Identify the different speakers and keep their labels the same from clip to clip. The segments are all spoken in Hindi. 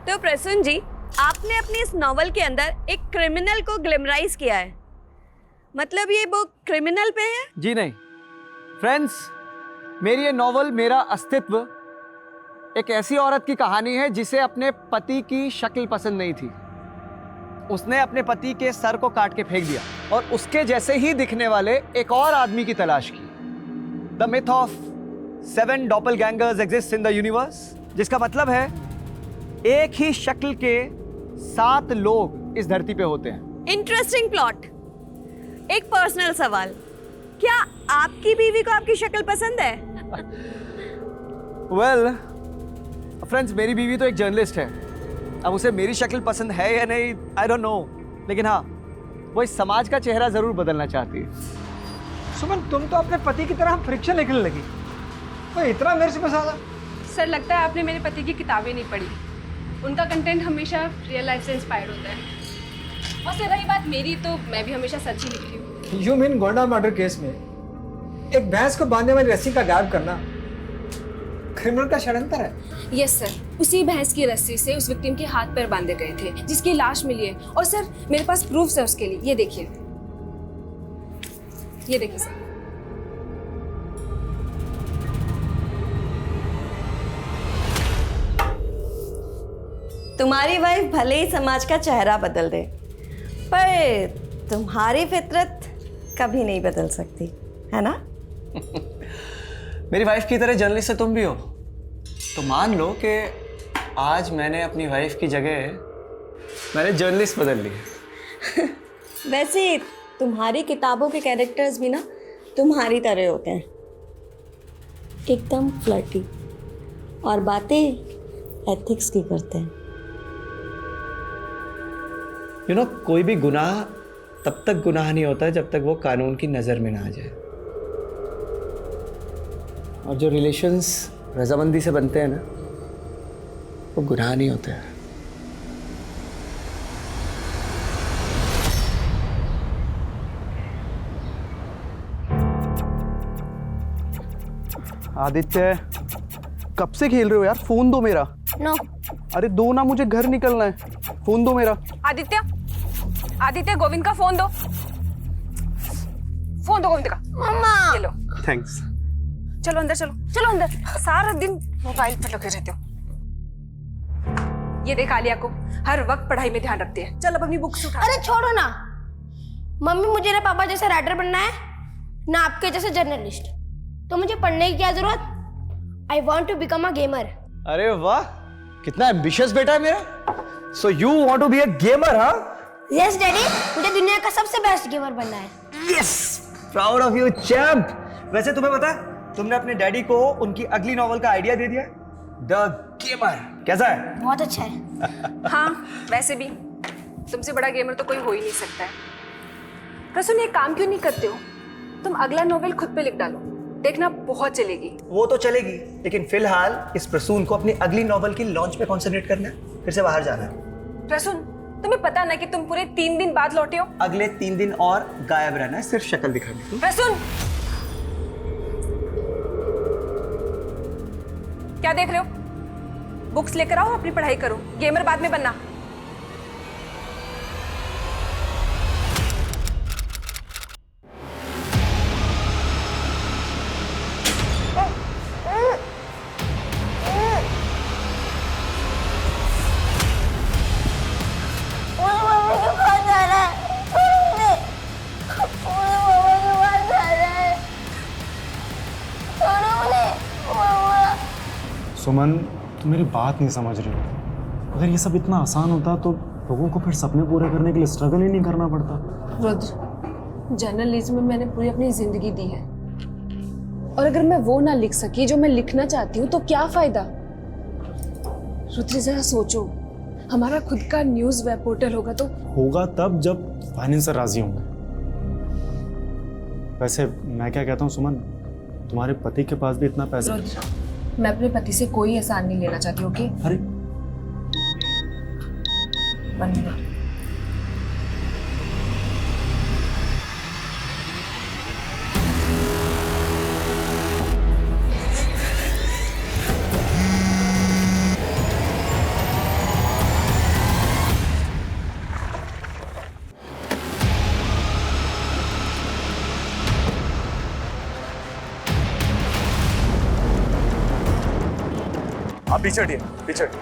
Speaker 1: तो प्रसून जी, आपने अपनी इस नॉवल के अंदर एक क्रिमिनल को ग्लैमराइज किया है, मतलब ये बुक क्रिमिनल पे है?
Speaker 2: जी नहीं फ्रेंड्स, मेरी ये नॉवल मेरा अस्तित्व एक ऐसी औरत की कहानी है जिसे अपने पति की शक्ल पसंद नहीं थी। उसने अपने पति के सर को काट के फेंक दिया और उसके जैसे ही दिखने वाले एक और आदमी की तलाश की। The myth of 7 doppelgangers exist in the universe, जिसका मतलब है एक ही शक्ल के 7 लोग इस धरती पे होते हैं।
Speaker 1: Interesting plot. एक पर्सनल सवाल, क्या आपकी बीवी को आपकी शक्ल पसंद है?
Speaker 2: वेल फ्रेंड्स, मेरी बीवी तो एक जर्नलिस्ट है। अब उसे मेरी शक्ल पसंद है या नहीं, आई डोंट नो, लेकिन हाँ, वो इस समाज का चेहरा जरूर बदलना चाहती है।
Speaker 3: सुमन, तुम तो अपने पति की तरह फ्रिक्शन लिखने लगी। वो इतना मेरे से पसंद है।
Speaker 4: सर, लगता है आपने मेरे पति की किताबें नहीं पढ़ी। उनका कंटेंट हमेशा रियल लाइफ से इंस्पायर होता है। और सर रही बात मेरी, तो मैं भी हमेशा सच ही लिखती हूँ।
Speaker 3: You mean Gonda murder case में एक भैंस को बांधने वाली रस्सी का गायब करना क्रिमिनल का षड्यंत्र है?
Speaker 4: यस सर, उसी भैंस की रस्सी से उस विक्टिम के हाथ पैर बांधे गए थे, जिसकी लाश मिली है। और सर मेरे पास प्रूफ्स है उसके लिए। ये देखिए, ये देखिए सर।
Speaker 1: तुम्हारी वाइफ भले ही समाज का चेहरा बदल दे, पर तुम्हारी फितरत कभी नहीं बदल सकती, है ना?
Speaker 2: मेरी वाइफ की तरह जर्नलिस्ट से तुम भी हो, तो मान लो कि आज मैंने अपनी वाइफ की जगह मैंने जर्नलिस्ट बदल ली।
Speaker 1: वैसे तुम्हारी किताबों के कैरेक्टर्स भी ना तुम्हारी तरह होते हैं, एकदम फ्लर्टी, और बातें एथिक्स की करते हैं।
Speaker 2: यू नो, कोई भी गुनाह तब तक गुनाह नहीं होता जब तक वो कानून की नज़र में ना आ जाए। और जो रिलेशंस रजामंदी से बनते हैं ना, वो गुनाह नहीं होते हैं।
Speaker 5: आदित्य, कब से खेल रहे हो यार? फोन दो मेरा।
Speaker 4: नो।
Speaker 5: अरे दो ना, मुझे घर निकलना है। फोन दो मेरा।
Speaker 4: आदित्य, आदित्य, गोविंद का फोन दो। फोन दो गोविंद का। मम्मा, ये लो।
Speaker 5: थैंक्स।
Speaker 4: चलो अंदर, चलो चलो अंदर। सारा दिन मोबाइल पर लगे रहते हो। ये देख आलिया को हर वक्त पढ़ाई में ध्यान रखती है। चल अब अपनी बुक्स उठा।
Speaker 6: अरे छोड़ो ना मम्मी, मुझे ना पापा जैसा राइटर बनना है, ना आपके जैसे जर्नलिस्ट। तो मुझे पढ़ने की क्या जरूरत? I want to become a gamer.
Speaker 2: अरे वाह, कितना एम्बिशियस बेटा है मेरा। So you want to be a gamer, हाँ?
Speaker 6: यस डैडी, मुझे दुनिया का सबसे बेस्ट गेमर बनना है।
Speaker 2: Yes, proud of you champ. वैसे तुम्हें पता है, तुमने अपने डैडी को उनकी अगली नॉवल का आइडिया दे दिया, द गेमर। कैसा है?
Speaker 6: बहुत अच्छा है।
Speaker 4: हाँ, वैसे भी तुमसे बड़ा गेमर तो कोई हो ही नहीं सकता है। प्रसून, एक काम क्यों नहीं करते हो? तुम अगला नोवेल खुद पे लिख डालो, देखना बहुत चलेगी।
Speaker 2: वो तो चलेगी, लेकिन फिलहाल इस प्रसून को अपनी अगली नॉवल की लॉन्च पे कंसंट्रेट करना है, फिर से बाहर जाना है।
Speaker 4: प्रसून, तुम्हें पता ना कि तुम पूरे 3 दिन बाद लौटे हो?
Speaker 2: अगले 3 दिन और गायब रहना है, सिर्फ शक्ल दिखानी।
Speaker 4: प्रसून, क्या देख रहे हो? बुक्स लेकर आओ, अपनी पढ़ाई करो। गेमर बाद में बनना।
Speaker 7: सुमन, तुम मेरी बात नहीं समझ रही हो। अगर ये सब इतना आसान होता तो लोगों को फिर सपने पूरे करने के लिए स्ट्रगल ही नहीं करना पड़ता।
Speaker 4: रुद्र, जर्नलिज्म में मैंने पूरी अपनी जिंदगी दी है, और अगर मैं वो ना लिख सकी जो मैं लिखना चाहती हूँ तो क्या फायदा? रुद्र, जरा सोचो, हमारा खुद का न्यूज़ वेब पोर्टल होगा तो?
Speaker 7: होगा तब जब फाइनेंसर राजी होंगे। वैसे मैं क्या कहता हूँ सुमन, तुम्हारे पति के पास भी इतना पैसा।
Speaker 4: मैं अपने पति से कोई एहसान नहीं लेना चाहती, ओके?
Speaker 7: अरे
Speaker 4: 1 मिनट।
Speaker 8: पीछे हटिए, पीछे हटिए।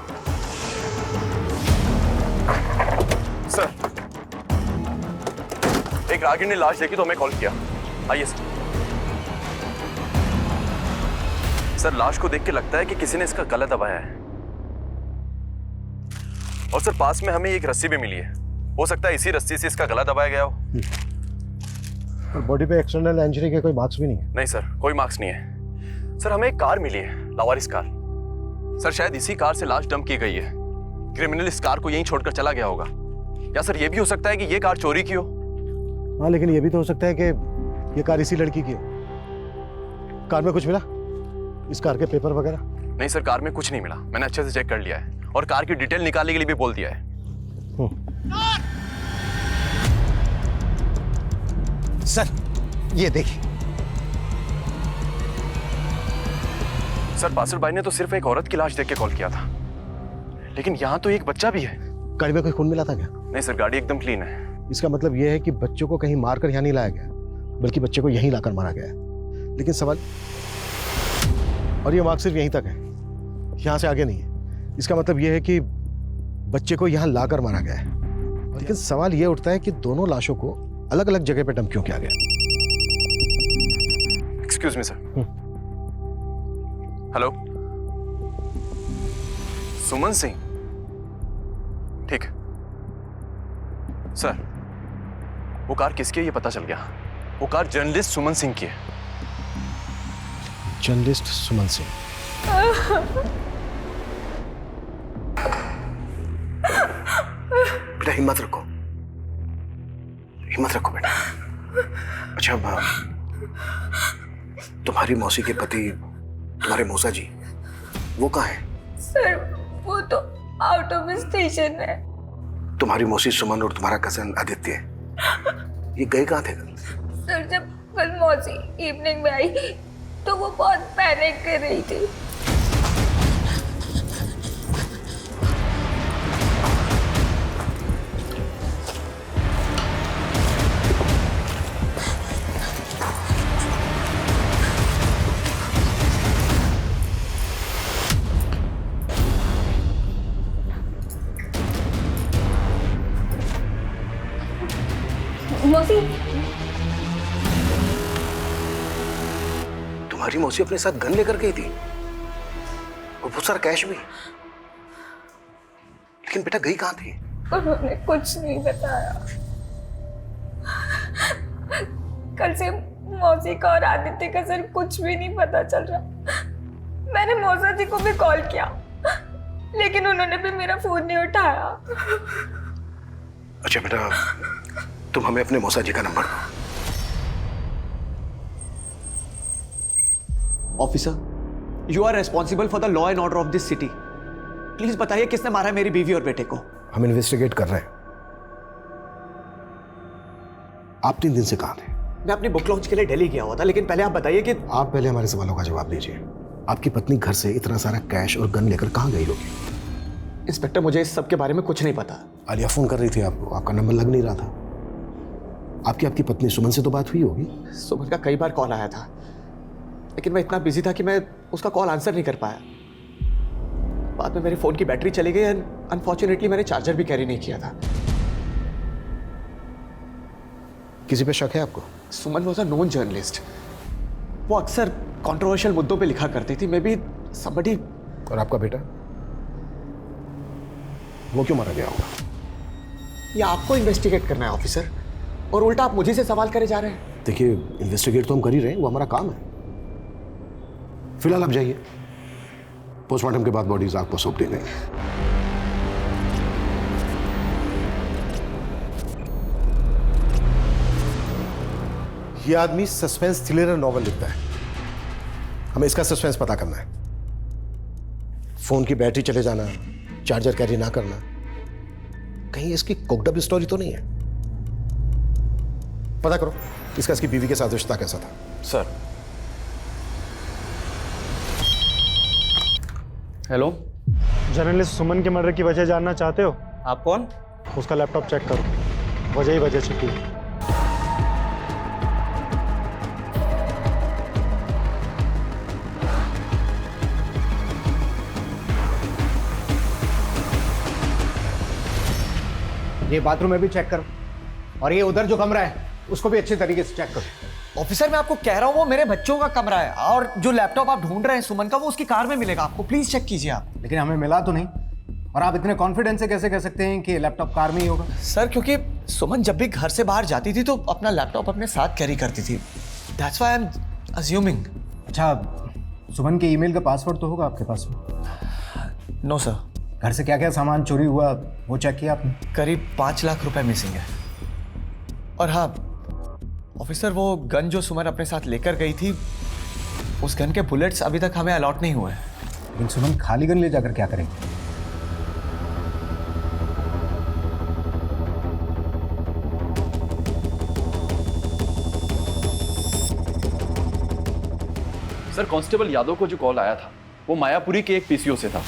Speaker 8: सर, एक रागिर ने लाश देखी तो हमें कॉल किया। आइए सर। सर, लाश को देख के लगता है कि किसी ने इसका गला दबाया है। और सर, पास में हमें एक रस्सी भी मिली है। हो सकता है इसी रस्सी से इसका गला दबाया गया हो।
Speaker 9: और बॉडी पे एक्सटर्नल इंजरी के कोई मार्क्स भी नहीं है?
Speaker 8: नहीं सर, कोई मार्क्स नहीं है। सर, हमें एक कार मिली है, लावारिस कार। सर, शायद इसी कार से लाश डंप की गई है। क्रिमिनल इस कार को यहीं छोड़कर चला गया होगा। या सर, ये भी हो सकता है कि ये कार चोरी की हो।
Speaker 9: हाँ, लेकिन ये भी तो हो सकता है कि ये कार इसी लड़की की हो। कार में कुछ मिला? इस कार के पेपर वगैरह?
Speaker 8: नहीं सर, कार में कुछ नहीं मिला। मैंने अच्छे से चेक कर लिया है और कार की डिटेल निकालने के लिए भी बोल दिया है।
Speaker 9: सर, ये देखिए।
Speaker 8: सर, पासर भाई ने तो सिर्फ एक औरत की लाश देख के कॉल किया था, लेकिन यहाँ तो एक बच्चा भी है।
Speaker 9: गाड़ी में कोई खून मिला था क्या?
Speaker 8: नहीं सर, गाड़ी एकदम क्लीन है।
Speaker 9: इसका मतलब यह है कि बच्चों को कहीं मारकर यहाँ नहीं लाया गया, बल्कि बच्चे को यहीं लाकर मारा गया है। लेकिन सवाल, और ये मार्ग सिर्फ यहीं तक है, यहाँ से आगे नहीं है। इसका मतलब यह है कि बच्चे को यहाँ लाकर मारा गया है। लेकिन सवाल यह उठता है कि दोनों लाशों को अलग अलग जगह पर डंप क्यों किया गया?
Speaker 8: Excuse me sir. हेलो, सुमन सिंह? ठीक है सर। वो कार किसकी है ये पता चल गया। वो कार जर्नलिस्ट सुमन सिंह की है।
Speaker 9: जर्नलिस्ट सुमन सिंह? बेटा हिम्मत रखो, हिम्मत रखो बेटा। अच्छा, तुम्हारी मौसी के पति, तुम्हारे मौसा जी, वो कहाँ है?
Speaker 1: सर, वो तो आउट ऑफ स्टेशन है।
Speaker 9: तुम्हारी मौसी सुमन और तुम्हारा कजन आदित्य, ये गए कहाँ थे?
Speaker 1: सर, जब कल मौसी इवनिंग में आई तो वो बहुत पैनिक कर रही थी। मौसी,
Speaker 9: तुम्हारी मौसी अपने साथ गन लेकर गई थी और बहुत सारा कैश भी। लेकिन बेटा गई कहाँ थी?
Speaker 1: उन्होंने कुछ नहीं बताया। कल से मौसी का और आदित्य का सर कुछ भी नहीं पता चल रहा। मैंने मौसा जी को भी कॉल किया, लेकिन उन्होंने भी मेरा फोन नहीं उठाया।
Speaker 9: अच्छा बेटा, तुम हमें अपने मौसा जी का नंबर दो।
Speaker 2: Officer, you are responsible for the law and order of this city. Please बताइए किसने मारा है मेरी बीवी और बेटे को।
Speaker 9: हम इन्वेस्टिगेट कर रहे हैं। आप 3 दिन से कहाँ थे?
Speaker 2: मैं अपनी बुक लॉन्च के लिए दिल्ली गया हुआ था, लेकिन पहले आप बताइए कि
Speaker 9: आप पहले हमारे सवालों का जवाब दीजिए। आपकी पत्नी घर से इतना सारा कैश और गन लेकर कहाँ गई होगी?
Speaker 2: इंस्पेक्टर, मुझे इस सब के बारे में कुछ नहीं पता।
Speaker 9: आलिया फोन कर रही थी आपको, आपका नंबर लग नहीं रहा था। आपकी पत्नी सुमन से तो बात हुई होगी?
Speaker 2: सुमन का कई बार कॉल आया था, लेकिन मैं इतना बिजी था कि मैं उसका कॉल आंसर नहीं कर पाया। बाद में मेरे फोन की बैटरी चली गई एंड अनफॉर्चुनेटली मैंने चार्जर भी कैरी नहीं किया था।
Speaker 9: किसी पे शक है आपको?
Speaker 2: सुमन वॉज अ नोन जर्नलिस्ट। वो अक्सर कंट्रोवर्शियल मुद्दों पे लिखा करती थी। May be somebody.
Speaker 9: और आपका बेटा, वो क्यों मारा गया होगा?
Speaker 2: ये आपको इन्वेस्टिगेट करना है ऑफिसर, और उल्टा आप मुझे से सवाल करे जा रहे हैं।
Speaker 9: देखिए, इन्वेस्टिगेट तो हम कर ही रहे हैं, वो हमारा काम है। फिलहाल आप जाइए, पोस्टमार्टम के बाद बॉडीज आपको सौंप देंगे। ये आदमी सस्पेंस थ्रिलर नॉवल लिखता है, हमें इसका सस्पेंस पता करना है। फोन की बैटरी चले जाना, चार्जर कैरी ना करना, कहीं इसकी कुकड स्टोरी तो नहीं है? पता करो इसकी बीवी के साथ रिश्ता कैसा था।
Speaker 8: सर।
Speaker 7: हेलो, जर्नलिस्ट सुमन के मर्डर की वजह जानना चाहते हो?
Speaker 5: आप कौन?
Speaker 7: उसका लैपटॉप चेक करो, वजह ही वजह छिपी है।
Speaker 10: ये बाथरूम में भी चेक करो, और ये उधर जो कमरा है उसको भी अच्छे तरीके से चेक करो।
Speaker 2: ऑफिसर मैं आपको कह रहा हूँ वो मेरे बच्चों का कमरा है, और जो लैपटॉप आप ढूंढ रहे हैं सुमन का वो उसकी कार में मिलेगा आपको, प्लीज चेक कीजिए आप।
Speaker 10: लेकिन हमें मिला तो नहीं, और आप इतने कॉन्फिडेंस से कैसे कह सकते हैं कि लैपटॉप कार में ही होगा?
Speaker 2: सर क्योंकि सुमन जब भी घर से बाहर जाती थी तो अपना लैपटॉप अपने साथ कैरी करती थी, that's why I am assuming.
Speaker 10: अच्छा, सुमन के ईमेल का पासवर्ड तो होगा आपके पास में?
Speaker 2: No sir.
Speaker 10: घर से क्या क्या सामान चोरी हुआ वो चेक किया आपने?
Speaker 2: करीब 5 लाख रुपए मिसिंग है। और हाँ ऑफिसर, वो गन जो सुमन अपने साथ लेकर गई थी उस गन के बुलेट्स अभी तक हमें अलॉट नहीं हुए हैं।
Speaker 10: लेकिन सुमन खाली गन ले जाकर क्या करेंगे?
Speaker 8: सर कांस्टेबल यादव को जो कॉल आया था वो मायापुरी के एक पीसीओ से था,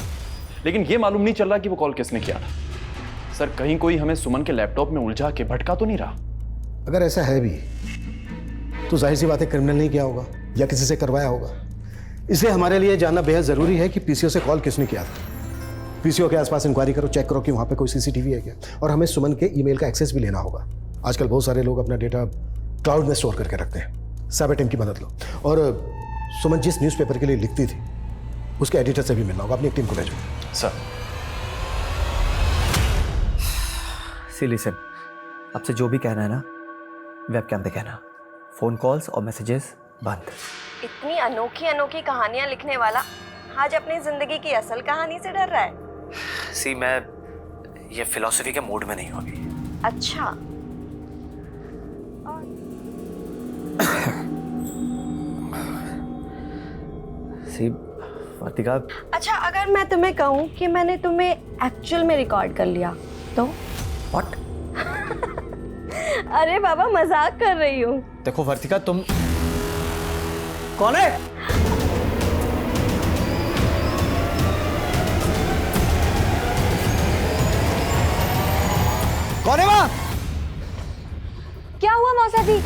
Speaker 8: लेकिन ये मालूम नहीं चल रहा कि वो कॉल किसने किया था। सर कहीं कोई हमें सुमन के लैपटॉप में उलझा के भटका तो नहीं रहा?
Speaker 9: अगर ऐसा है भी तो जाहिर सी बात है क्रिमिनल नहीं किया होगा या किसी से करवाया होगा। इसलिए हमारे लिए जानना बेहद जरूरी है कि पीसीओ से कॉल किसने किया था। पीसीओ के आसपास इंक्वायरी करो, चेक करो कि वहां पे कोई सीसीटीवी है क्या, और हमें सुमन के ईमेल का एक्सेस भी लेना होगा। आजकल बहुत सारे लोग अपना डेटा क्लाउड में स्टोर करके रखते हैं। साइबर टीम की मदद लो, और सुमन जिस न्यूज़पेपर के लिए लिखती थी उसके एडिटर से भी मिलना होगा। अपनी एक टीम को भेजो।
Speaker 8: सर
Speaker 2: सी लिसन, आपसे जो भी कहना है ना वेबकैम पे कहना, फोन कॉल्स और मैसेजेस बंद।
Speaker 1: इतनी अनोखी अनोखी कहानियां लिखने वाला आज अपनी जिंदगी की असल कहानी से डर रहा है।
Speaker 2: सी मैं ये फिलॉसफी के मूड में नहीं हूँ अभी।
Speaker 1: अच्छा,
Speaker 2: सी वर्तिका,
Speaker 1: अच्छा अगर मैं तुम्हें कहूँ कि मैंने तुम्हें एक्चुअल में रिकॉर्ड कर लिया तो?
Speaker 2: व्हाट?
Speaker 1: अरे बाबा मजाक कर रही हूँ।
Speaker 2: देखो वर्तिका, तुम कौन है? कौन है वहां?
Speaker 1: क्या हुआ मौसा जी?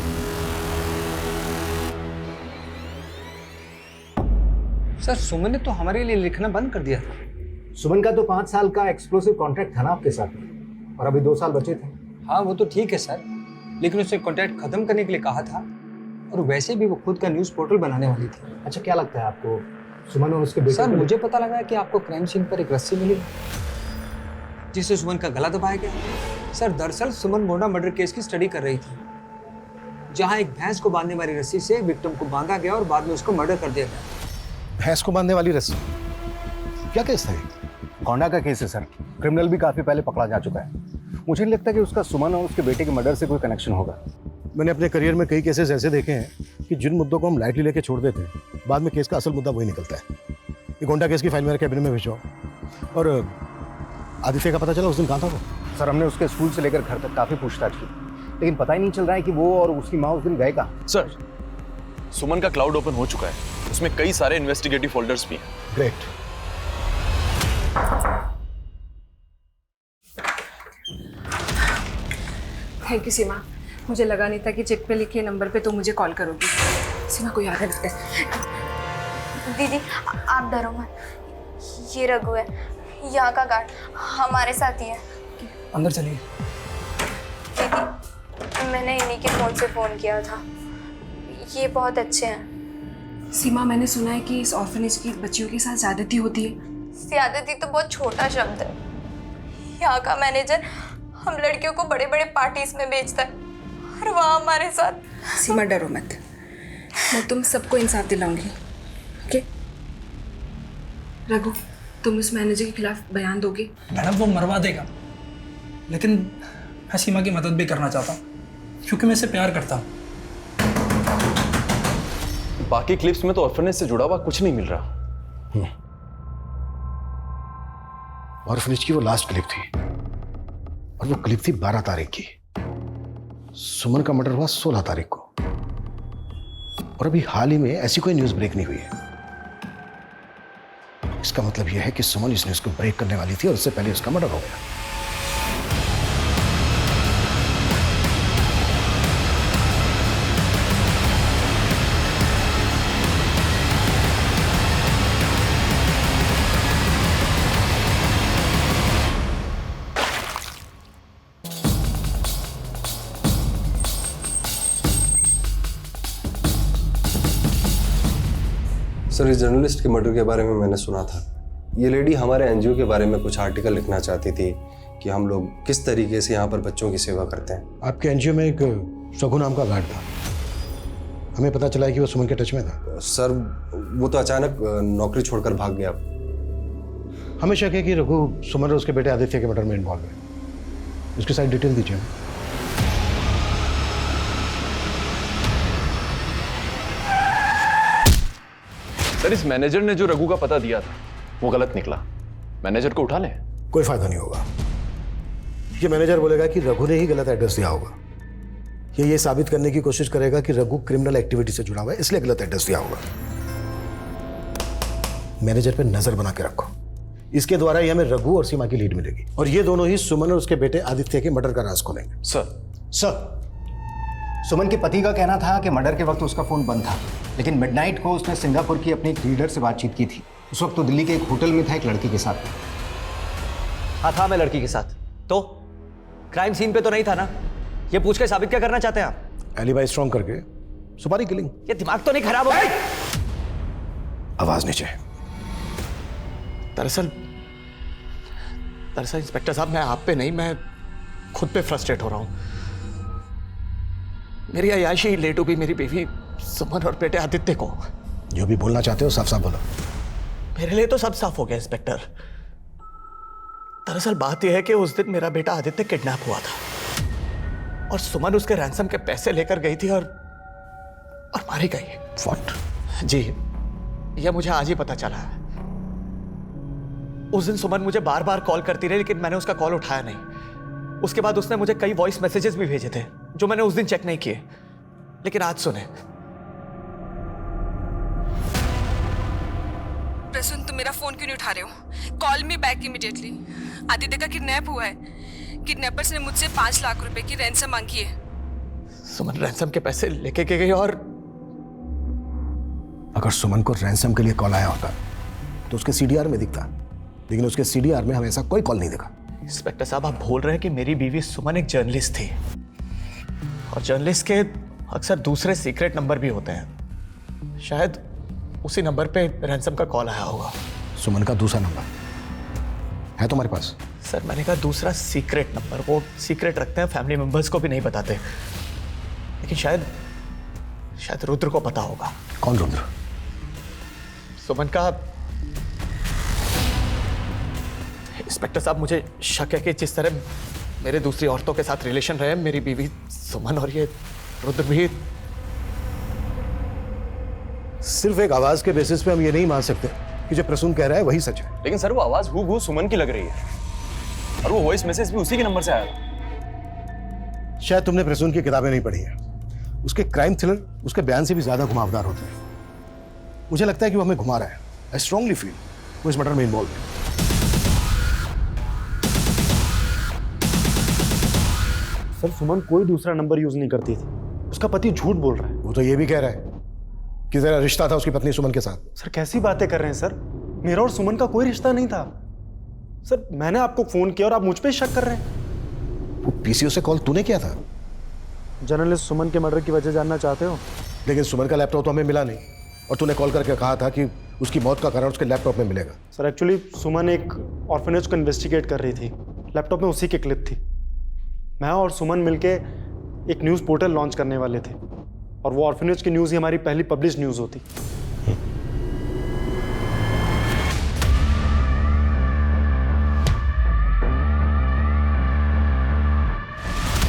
Speaker 3: सर सुमन ने तो हमारे लिए लिखना बंद कर दिया था।
Speaker 10: सुमन का तो 5 साल का एक्सक्लूसिव कॉन्ट्रैक्ट था ना आपके साथ में, और अभी 2 साल बचे थे।
Speaker 3: हाँ वो तो ठीक है सर, लेकिन उसने कॉन्ट्रैक्ट खत्म करने के लिए कहा था, और वैसे भी वो खुद का न्यूज़ पोर्टल बनाने वाली थी।
Speaker 10: अच्छा, क्या लगता है आपको सुमन और उसके बेटे
Speaker 3: सर
Speaker 10: को?
Speaker 3: मुझे पता लगा कि आपको क्राइम सीन पर एक रस्सी मिली जिससे सुमन का गला दबाया गया। सर दरअसल सुमन मोना मर्डर केस की स्टडी कर रही थी, जहां एक भैंस को बांधने वाली रस्सी से विक्टिम को बांधा गया और बाद में उसको मर्डर कर दिया गया।
Speaker 9: भैंस को बांधने वाली रस्सी? क्या केस था ये?
Speaker 10: कोंडा का केस है सर, क्रिमिनल भी काफी पहले पकड़ा जा चुका है। मुझे नहीं लगता कि उसका सुमन और उसके बेटे के मर्डर से कोई कनेक्शन होगा।
Speaker 9: मैंने अपने करियर में कई केसेस ऐसे देखे हैं कि जिन मुद्दों को हम लाइटली लेके छोड़ देते हैं, बाद में केस का असल मुद्दा वही निकलता है। ये गोंडा केस की फाइल मेरे कैबिनेट में भिजवाओ। और आदित्य का पता चला उस दिन कहाँ था वो?
Speaker 10: सर हमने उसके स्कूल से लेकर घर तक काफी पूछताछ की, लेकिन पता ही नहीं चल रहा है कि वो और उसकी माँ उस दिन गए कहाँ।
Speaker 8: सर सुमन का क्लाउड ओपन हो चुका है, उसमें कई सारे इन्वेस्टिगेटिव फोल्डर्स भी हैं।
Speaker 9: ग्रेट।
Speaker 4: थैंक यू सीमा, मुझे लगा नहीं था कि चिट पे लिखे नंबर पे तो मुझे कॉल करोगी। सीमा को याद है लगता है।
Speaker 6: दीदी आप डरो मत, ये रघु है यहाँ का गार्ड, हमारे साथ ही है।
Speaker 3: अंदर चलिए।
Speaker 6: दीदी मैंने इन्हीं के फ़ोन से फ़ोन किया था, ये बहुत अच्छे हैं।
Speaker 4: सीमा, मैंने सुना है कि इस ऑर्फनेज की बच्चियों के साथ ज्यादती होती है।
Speaker 6: ज्यादती तो बहुत छोटा शब्द है। यहाँ का मैनेजर हम लड़कियों को बड़े बड़े पार्टीज में बेचता है, और वहाँ हमारे साथ।
Speaker 4: सीमा डरो मत, मैं तुम सबको इंसाफ दिलाऊंगी। ओके रघु, तुम उस मैनेजर के खिलाफ बयान दोगे?
Speaker 11: मैडम वो मरवा देगा, लेकिन मैं सीमा की मदद भी करना चाहता हूँ क्योंकि मैं इसे प्यार करता हूँ।
Speaker 8: बाकी क्लिप्स में तो ऑर्फनेज से जुड़ा हुआ कुछ नहीं मिल रहा।
Speaker 9: ऑर्फनेज की वो लास्ट क्लिप थी, और वो क्लिप थी 12 तारीख की। सुमन का मर्डर हुआ 16 तारीख को, और अभी हाल ही में ऐसी कोई न्यूज़ ब्रेक नहीं हुई है। इसका मतलब यह है कि सुमन इस न्यूज़ को ब्रेक करने वाली थी और उससे पहले उसका मर्डर हो गया।
Speaker 12: सर, इस जर्नलिस्ट के मर्डर के बारे में मैंने सुना था। ये लेडी हमारे एनजीओ के बारे में कुछ आर्टिकल लिखना चाहती थी कि हम लोग किस तरीके से यहाँ पर बच्चों की सेवा करते हैं।
Speaker 9: आपके एनजीओ में एक रघु नाम का गार्ड था, हमें पता चला है कि वो सुमन के टच में था।
Speaker 12: सर, वो तो अचानक नौकरी छोड़कर भाग गया।
Speaker 9: हमें शक है कि रघु सुमन और उसके बेटे आदित्य के मर्डर में इन्वॉल्व है। उसकी सारी डिटेल दीजिए।
Speaker 8: सर, इस मैनेजर ने जो रघु का पता दिया था वो गलत निकला। मैनेजर को उठा ले।
Speaker 9: कोई फायदा नहीं होगा। ये मैनेजर बोलेगा कि रघु ने ही गलत एड्रेस दिया होगा। ये साबित करने की कोशिश करेगा कि रघु क्रिमिनल एक्टिविटी से जुड़ा हुआ है, इसलिए गलत एड्रेस दिया होगा। मैनेजर पे नजर बना के रखो। इसके द्वारा ही हमें रघु और सीमा की लीड मिलेगी और ये दोनों ही सुमन और उसके बेटे आदित्य के मर्डर का राज खोलेंगे।
Speaker 10: सर, सुमन के पति का कहना था कि मर्डर के वक्त उसका फोन बंद था, लेकिन मिडनाइट को उसने सिंगापुर की अपनी एक लीडर से बातचीत की थी। उस वक्त तो दिल्ली के एक होटल में था एक लड़की के साथ।
Speaker 2: हाँ था, मैं लड़की के साथ। तो क्राइम सीन पे तो नहीं था ना? ये पूछ के साबित क्या करना चाहते हैं आप?
Speaker 9: एलिबाई स्ट्रॉन्ग करके सुपारी किलिंग।
Speaker 2: ये दिमाग तो नहीं खराब हो गया?
Speaker 9: आवाज नीचे।
Speaker 5: दरअसल इंस्पेक्टर साहब, मैं आप पे नहीं, मैं खुद पे फ्रस्ट्रेट हो रहा हूं। मेरी अयाशी लेट हो गई मेरी बीवी सुमन और बेटे आदित्य को।
Speaker 9: जो भी बोलना चाहते हो साफ साफ बोलो।
Speaker 5: मेरे लिए तो सब साफ हो गया इंस्पेक्टर। दरअसल बात यह है कि उस दिन मेरा बेटा आदित्य किडनैप हुआ था और सुमन उसके रैंसम के पैसे लेकर गई थी और मारी गई।
Speaker 9: व्हाट?
Speaker 5: जी, यह मुझे आज ही पता चला है। उस दिन सुमन मुझे बार बार कॉल करती रही, लेकिन मैंने उसका कॉल उठाया नहीं। उसके बाद उसने मुझे कई वॉइस मैसेजेस भी भेजे थे जो मैंने उस दिन चेक नहीं किए। लेकिन आज सुने।
Speaker 4: प्रसून, तुम मेरा फोन क्यों नहीं उठा रहे हो? Call me back immediately. Aditya का किडनैप हुआ है। किडनैपर्स ने मुझसे 5 लाख रुपए की रैंसम मांगी है।
Speaker 5: सुमन रैंसम के पैसे लेके गई और
Speaker 9: अगर सुमन को रैंसम के लिए कॉल आया होता तो उसके सीडीआर में दिखता, लेकिन उसके सीडीआर में हमें ऐसा कोई कॉल नहीं दिखा।
Speaker 5: इंस्पेक्टर साहब, आप भूल रहे हैं कि मेरी बीवी सुमन एक जर्नलिस्ट थी और जर्नलिस्ट के अक्सर दूसरे सीक्रेट नंबर भी होते हैं। शायद उसी नंबर पे रैंसम का कॉल आया होगा।
Speaker 9: सुमन का दूसरा नंबर है तुम्हारे पास?
Speaker 5: सर, मैंने कहा दूसरा सीक्रेट नंबर। वो सीक्रेट रखते हैं, फैमिली मेंबर्स को भी नहीं बताते। लेकिन शायद रुद्र को पता होगा।
Speaker 9: कौन रुद्र?
Speaker 5: सुमन का। इंस्पेक्टर साहब, मुझे शक है कि जिस तरह मेरे दूसरी औरतों के साथ रिलेशन रहे, मेरी बीवी सुमन और ये रुद्र भी।
Speaker 9: सिर्फ एक आवाज के बेसिस पे हम ये नहीं मान सकते कि जो प्रसून कह रहा है वही सच है।
Speaker 8: लेकिन सर, वो आवाज हूबहू सुमन की लग रही है और वो वॉइस मैसेज भी उसी के नंबर से आया था।
Speaker 9: शायद तुमने प्रसून की किताबें नहीं पढ़ी है। उसके क्राइम थ्रिलर उसके बयान से भी ज्यादा घुमावदार होते हैं। मुझे लगता है कि वो हमें घुमा रहा है। आई स्ट्रांगली फील वो इस मर्डर में इन्वॉल्व है।
Speaker 7: सर, सुमन कोई दूसरा नंबर यूज नहीं करती थी। उसका पति झूठ बोल रहा है।
Speaker 9: वो तो ये भी कह रहा है कि जरा रिश्ता था उसकी पत्नी सुमन के साथ।
Speaker 7: सर, कैसी बातें कर रहे हैं सर? मेरा और सुमन का कोई रिश्ता नहीं था। सर, मैंने आपको फोन किया और आप मुझ पे शक कर रहे हैं।
Speaker 9: वो पीसीओ से कॉल तूने किया था?
Speaker 7: जर्नलिस्ट सुमन के मर्डर की वजह जानना चाहते हो?
Speaker 9: लेकिन सुमन का लैपटॉप तो हमें मिला नहीं और तूने कॉल करके कहा था कि उसकी मौत का कारण उसके लैपटॉप में मिलेगा।
Speaker 7: सर, एक्चुअली सुमन एक ऑर्फनेज को इन्वेस्टिगेट कर रही थी। लैपटॉप में उसी की क्लिप थी। मैं और सुमन मिलके एक न्यूज़ पोर्टल लॉन्च करने वाले थे और वो ऑर्फनेज की न्यूज़ ही हमारी पहली पब्लिश न्यूज़ होती।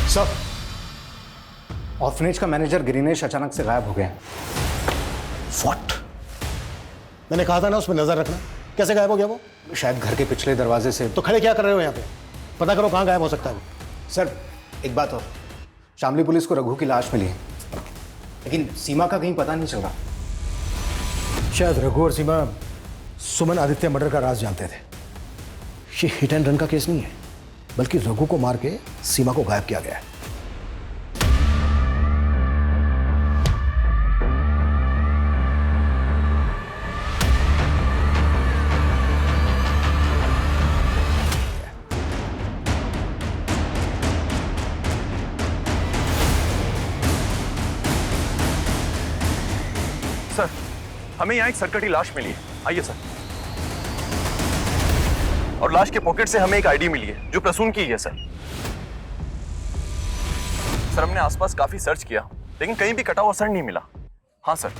Speaker 10: सर, ऑर्फनेज का मैनेजर गिरीनेश अचानक से गायब हो गया।
Speaker 9: व्हाट? मैंने कहा था ना उस पर नजर रखना। कैसे गायब हो गया वो?
Speaker 10: शायद घर के पिछले दरवाजे से।
Speaker 9: तो खड़े क्या कर रहे हो यहाँ पे? पता करो कहाँ गायब हो सकता है वो।
Speaker 10: सर, एक बात और, शामली पुलिस को रघु की लाश मिली है, लेकिन सीमा का कहीं पता नहीं चल रहा।
Speaker 9: शायद रघु और सीमा सुमन आदित्य मर्डर का राज जानते थे। ये हिट एंड रन का केस नहीं है, बल्कि रघु को मार के सीमा को गायब किया गया है।
Speaker 8: हमें यहाँ एक सरकटी लाश मिली है। आइए सर। और लाश के पॉकेट से हमें एक आईडी मिली है जो प्रसून की है सर। सर हमने आसपास काफी सर्च किया लेकिन कहीं भी कटा हुआ सर नहीं मिला। हाँ सर,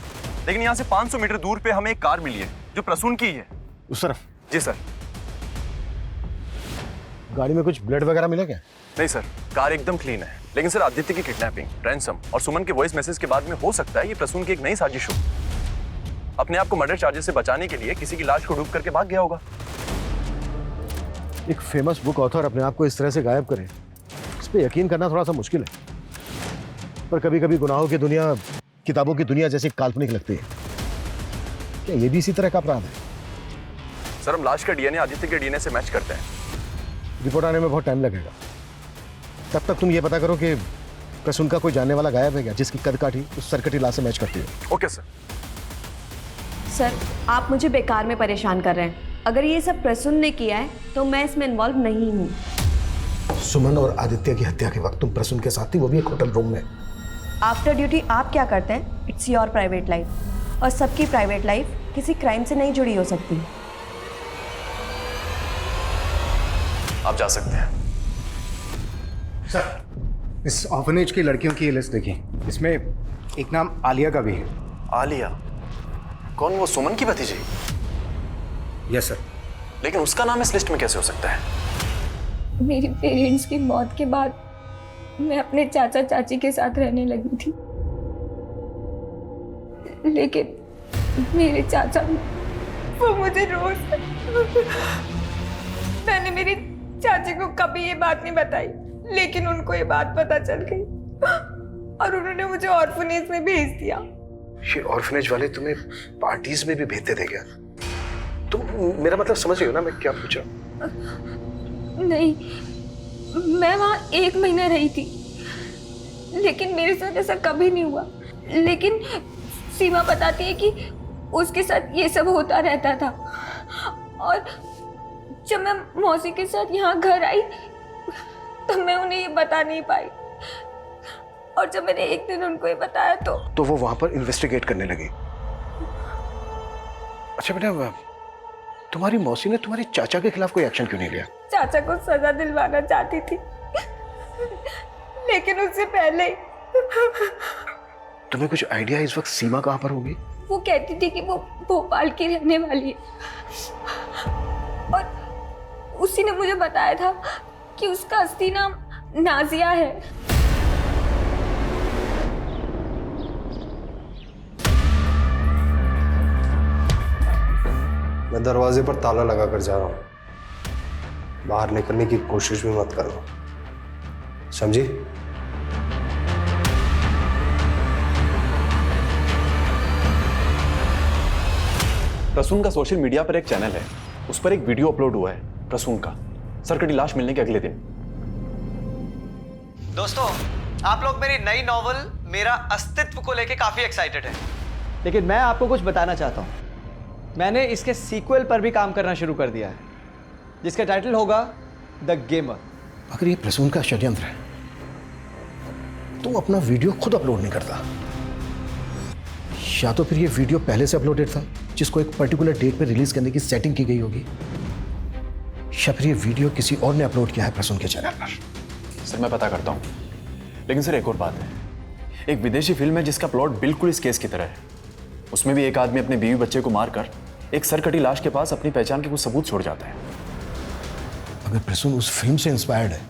Speaker 8: लेकिन यहाँ से 500 मीटर दूर पे हमें एक कार मिली है जो प्रसून की है।
Speaker 9: उस तरफ?
Speaker 8: जी सर।
Speaker 9: गाड़ी में कुछ ब्लड वगैरह मिला क्या?
Speaker 8: नहीं सर, कार एकदम क्लीन है। लेकिन सर आदित्य की किडनैपिंग, रैंसम और सुमन के वॉइस मैसेज के बाद में हो सकता है ये प्रसून की एक नई साजिश हो। अपने आप को मर्डर चार्जेस से बचाने के लिए किसी की लाश को डूब करके भाग गया होगा।
Speaker 9: एक फेमस बुक ऑथर अपने आप को इस तरह से गायब करे, इस पे यकीन करना थोड़ा सा मुश्किल है। पर कभी कभी गुनाहों की दुनिया किताबों की दुनिया जैसी काल्पनिक लगती है। क्या ये भी इसी तरह का अपराध है?
Speaker 8: सर हम लाश का डीएनए आदित्य के डीएनए से मैच करते हैं।
Speaker 9: रिपोर्ट आने में बहुत टाइम लगेगा। तब तक तुम ये पता करो कि प्रसून का कोई जानने वाला गायब है क्या जिसकी कदकाठी उस सरकटी लाश से मैच करती है।
Speaker 8: Okay sir.
Speaker 1: सर आप मुझे बेकार में परेशान कर रहे हैं। अगर ये सब प्रसून ने किया है तो मैं इसमें इन्वॉल्व नहीं हूँ।
Speaker 9: सुमन और आदित्य की हत्या के वक्त तुम प्रसून के साथ थी, वो भी एक होटल रूम में।
Speaker 1: आफ्टर ड्यूटी आप क्या करते हैं इट्स योर प्राइवेट लाइफ, और सबकी प्राइवेट लाइफ किसी क्राइम से नहीं जुड़ी हो सकती।
Speaker 8: आप जा सकते हैं।
Speaker 10: सर, इस ऑर्फनेज की लड़कियों की लिस्ट देखिए, इसमें एक नाम आलिया का भी है।
Speaker 8: आलिया? कौन, वो सुमन की भतीजी?
Speaker 10: Yes sir.
Speaker 8: लेकिन उसका नाम इस लिस्ट में कैसे हो सकता है?
Speaker 4: मेरी पेरेंट्स की मौत के बाद मैं अपने चाचा चाची के साथ रहने लगी थी, लेकिन मेरे चाचा वो मुझे रोज मैंने मेरी चाची को कभी ये बात नहीं बताई, लेकिन उनको ये बात पता चल गई और उन्होंने मुझे ऑर्फनेज में भेज दिया।
Speaker 9: ये ऑर्फनेज वाले तुम्हें पार्टीज में भी भेजते थे क्या? तुम मेरा मतलब समझ रही हो ना मैं क्या पूछा?
Speaker 4: नहीं, मैं वहाँ 1 महीना रही थी, लेकिन मेरे साथ ऐसा कभी नहीं हुआ। लेकिन सीमा बताती है कि उसके साथ ये सब होता रहता था। और जब मैं मौसी के साथ यहाँ घर आई तब मैं उन्हें ये बता नहीं पाई, और जब मैंने एक दिन उनको ये बताया तो
Speaker 9: वो वहां पर इन्वेस्टिगेट करने लगे। अच्छा बेटा, तुम्हारी मौसी ने तुम्हारे चाचा के खिलाफ कोई एक्शन क्यों नहीं लिया?
Speaker 4: चाचा को सजा दिलवाना चाहती थी, लेकिन उससे पहले
Speaker 9: तुम्हें कुछ आइडिया इस वक्त सीमा कहाँ पर होगी?
Speaker 4: वो कहती थी कि वो भोपाल की रहने वाली है, और उसी ने मुझे बताया था कि उसका असली नाम नाजिया है।
Speaker 12: मैं दरवाजे पर ताला लगाकर जा रहा हूं। बाहर निकलने की कोशिश भी मत करना, समझी?
Speaker 8: प्रसून का सोशल मीडिया पर एक चैनल है, उस पर एक वीडियो अपलोड हुआ है प्रसून का सरकटी लाश मिलने के अगले दिन।
Speaker 2: दोस्तों, आप लोग मेरी नई नॉवल मेरा अस्तित्व को लेके काफी एक्साइटेड हैं, लेकिन मैं आपको कुछ बताना चाहता हूं। मैंने इसके सीक्वल पर भी काम करना शुरू कर दिया है, जिसका टाइटल होगा द गेमर।
Speaker 9: अगर ये प्रसून का षड्यंत्र है तो अपना वीडियो खुद अपलोड नहीं करता, या तो फिर ये वीडियो पहले से अपलोडेड था जिसको एक पर्टिकुलर डेट पे रिलीज करने की सेटिंग की गई होगी, या फिर ये वीडियो किसी और ने अपलोड किया है प्रसून के चैनल पर।
Speaker 8: सर मैं पता करता हूँ, लेकिन सर एक और बात है, एक विदेशी फिल्म है जिसका प्लॉट बिल्कुल इस केस की तरह है। उसमें भी एक आदमी अपने बीवी बच्चे को मारकर एक सरकटी लाश के पास अपनी पहचान के कुछ सबूत छोड़ जाता है।
Speaker 9: अगर प्रसून उस फिल्म से इंस्पायर्ड है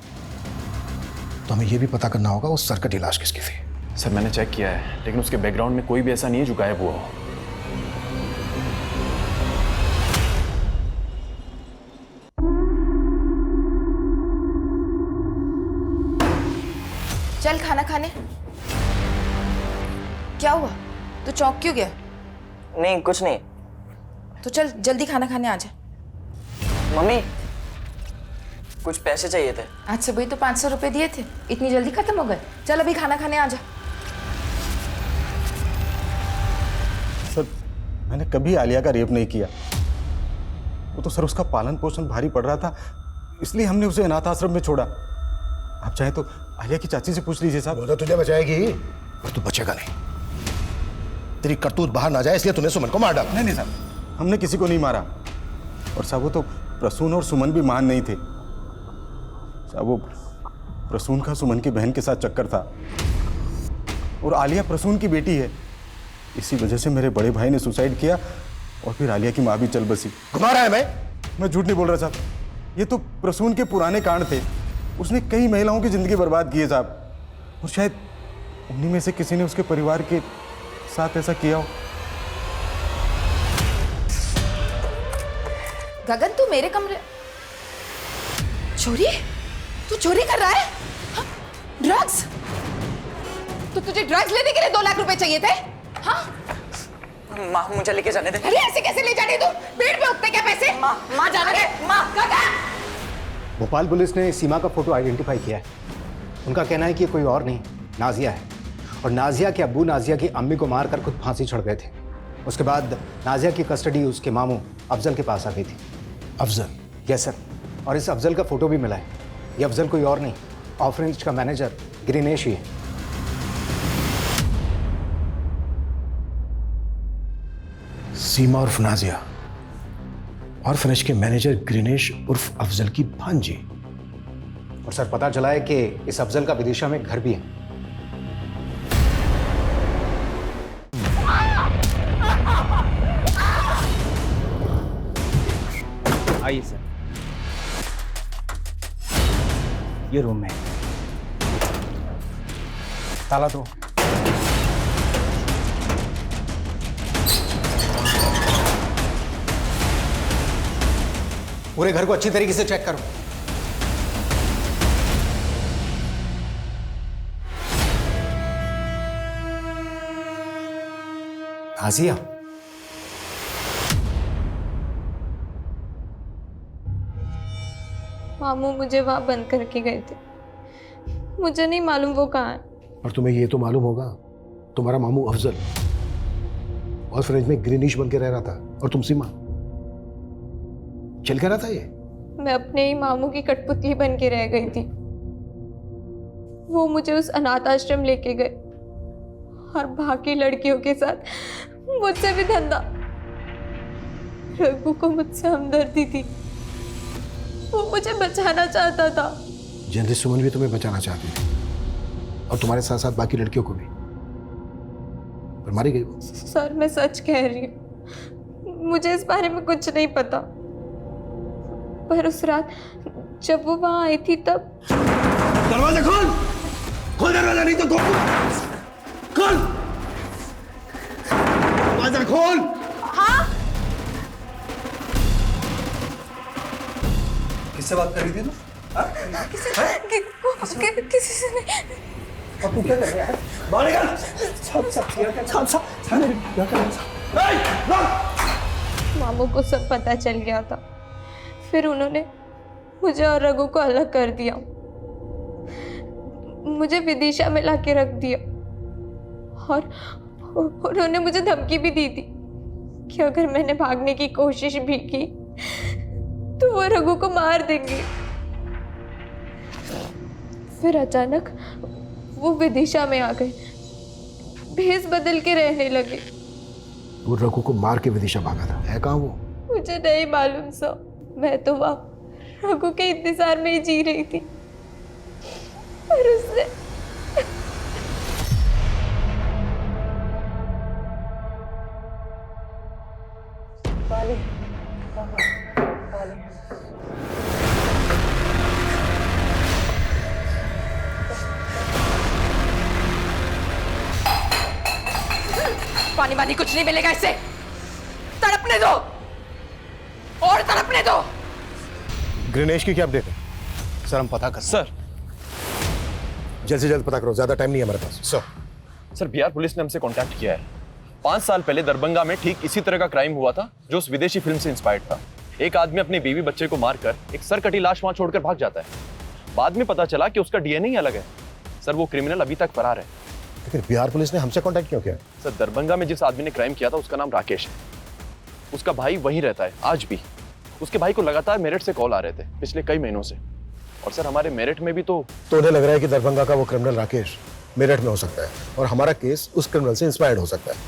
Speaker 9: तो हमें यह भी पता करना होगा उस सरकटी लाश किसकी थी।
Speaker 8: सर मैंने चेक किया है, लेकिन उसके बैकग्राउंड में कोई भी ऐसा नहीं है जो गायब हुआ हो।
Speaker 13: चल खाना खाने। क्या हुआ, तू चौंक क्यों गया?
Speaker 14: नहीं कुछ नहीं।
Speaker 13: तो चल जल्दी खाना खाने आ जा।
Speaker 14: मम्मी कुछ पैसे चाहिए थे।
Speaker 13: आज सुबह तो 500 रुपए दिए थे, इतनी जल्दी खत्म हो गए? चल अभी खाना खाने आ जा।
Speaker 7: सर मैंने कभी आलिया का रेप नहीं किया, वो तो सर उसका पालन पोषण भारी पड़ रहा था, इसलिए हमने उसे अनाथ आश्रम में छोड़ा। आप चाहे तो आलिया की चाची से पूछ लीजिए साहब।
Speaker 9: वो तो तुझे बचाएगी पर तू बचेगा नहीं। तेरी करतूत बाहर ना जाए इसलिए तूने सुमन को मार डाला।
Speaker 15: नहीं सर, हमने किसी को नहीं मारा। और साहब वो तो प्रसून और सुमन भी महान नहीं थे साहब। वो प्रसून का सुमन की बहन के साथ चक्कर था और आलिया प्रसून की बेटी है। इसी वजह से मेरे बड़े भाई ने सुसाइड किया और फिर आलिया की माँ भी चल बसी।
Speaker 9: घुमा रहा है
Speaker 15: मैं झूठ नहीं बोल रहा साहब। ये तो प्रसून के पुराने कांड थे। उसने कई महिलाओं की जिंदगी बर्बाद की है साहब, और शायद उन्हीं में से किसी ने उसके परिवार के साथ ऐसा किया हो।
Speaker 13: गगन, तू मेरे कमरे चोरी? तू चोरी कर रहा है? हाँ? ड्रग्स? तो तुझे ड्रग्स लेने के लिए 2 लाख रुपए चाहिए थे? हाँ?
Speaker 14: माँ मुझे लेके जाने दे।
Speaker 13: अरे ऐसे कैसे ले जाने? तू पेड़ पे उठते क्या पैसे?
Speaker 14: माँ जाने दे।
Speaker 13: माँ गगन!
Speaker 10: भोपाल पुलिस ने सीमा का फोटो आइडेंटिफाई किया है। उनका कहना है कि ये कोई और नहीं, नाजिया है। और नाजिया के अब्बू नाजिया की अम्मी को मारकर खुद फांसी चढ़ गए थे। उसके बाद नाजिया की कस्टडी उसके मामू अफजल के पास आ गई थी।
Speaker 9: अफजल?
Speaker 10: Yes sir. और इस अफजल का फोटो भी मिला है। ये अफजल कोई और नहीं, ऑर्फनेज का मैनेजर ग्रीनेश ही है।
Speaker 9: सीमा उर्फ नाजिया, ऑर्फनेज के मैनेजर ग्रीनेश उर्फ अफजल की भांजी।
Speaker 10: और सर पता चला है कि इस अफजल का विदिशा में घर भी है।
Speaker 16: आइए सर, ये रूम है। ताला दो।
Speaker 10: पूरे घर को अच्छी तरीके से चेक करो। नाजिया,
Speaker 4: मामू मुझे वहां बंद करके गए थे। मुझे नहीं मालूम वो कहाँ है।
Speaker 9: और तुम्हें ये तो मालूम होगा, तुम्हारा मामू अफजल ऑर्फनेज में ग्रीनिश बन के रह रहा था और तुम सीमा। चल क्या रहा था ये?
Speaker 4: मैं अपने ही मामू की कठपुतली बन के रह गई थी। वो मुझे उस अनाथ आश्रम लेके गए और बाकी लड़कियों के साथ मुझसे भी धंधा। रघु को मुझसे हमदर्दी थी, वो मुझे बचाना चाहता था।
Speaker 9: जर्नलिस्ट सुमन भी तुम्हें बचाना चाहती थी और तुम्हारे साथ साथ बाकी लड़कियों को भी, पर मारी गई वो।
Speaker 4: सर मैं सच कह रही हूँ, मुझे इस बारे में कुछ नहीं पता। पर उस रात जब वो वहां आई थी तब।
Speaker 9: दरवाजा खोल, खोल दरवाजा, नहीं तो खोल, दरवाजा खोल।
Speaker 13: हाँ?
Speaker 12: किससे बात कर रही थी तू?
Speaker 4: किसी से नहीं।
Speaker 12: अब तू क्या कर रहा है? बाहर निकल।
Speaker 4: मामू को सब पता चल गया था। फिर उन्होंने मुझे और रघु को अलग कर दिया, मुझे विदिशा में लाके रख दिया और उन्होंने मुझे धमकी भी दी थी कि अगर मैंने भागने की कोशिश भी की तो वो रघु को मार देंगे। फिर अचानक वो विदिशा में आ गए, भेस बदल के रहने लगे।
Speaker 9: वो रघु को मार के विदिशा भागा था, है कहाँ वो?
Speaker 4: मुझे नहीं मालूम सर, मैं तो वहाँ रघु के इंतजार में ही जी रही थी। पर उसने
Speaker 13: पानी वानी कुछ नहीं मिलेगा इससे। तड़पने दो और तड़पने दो।
Speaker 9: ग्रीनेश की क्या अपडेट है? सर हम पता कर।
Speaker 8: सर
Speaker 9: जल्द से जल्द पता करो, ज्यादा टाइम नहीं है हमारे पास।
Speaker 8: सर बिहार पुलिस ने हमसे कांटेक्ट किया है। 5 साल पहले दरभंगा में ठीक इसी तरह का क्राइम हुआ था जो उस विदेशी फिल्म से इंस्पायर्ड था। एक आदमी अपनी बीवी बच्चे को मारकर एक सरकटी लाश वहां छोड़कर भाग जाता है। बाद में पता चला कि उसका डीएनए ही अलग है। सर वो क्रिमिनल अभी तक फरार है।
Speaker 9: लेकिन बिहार पुलिस ने हमसे कांटेक्ट क्यों किया?
Speaker 8: सर दरभंगा में जिस आदमी ने क्राइम किया था उसका नाम राकेश है। उसका भाई वहीं रहता है आज भी। उसके भाई को लगातार मेरठ से कॉल आ रहे थे पिछले कई महीनों से। और सर हमारे मेरठ में भी तो
Speaker 9: उन्हें लग रहा है कि दरभंगा का वो क्रिमिनल राकेश मेरठ में हो सकता है और हमारा केस उस क्रिमिनल से इंस्पायर्ड हो सकता है।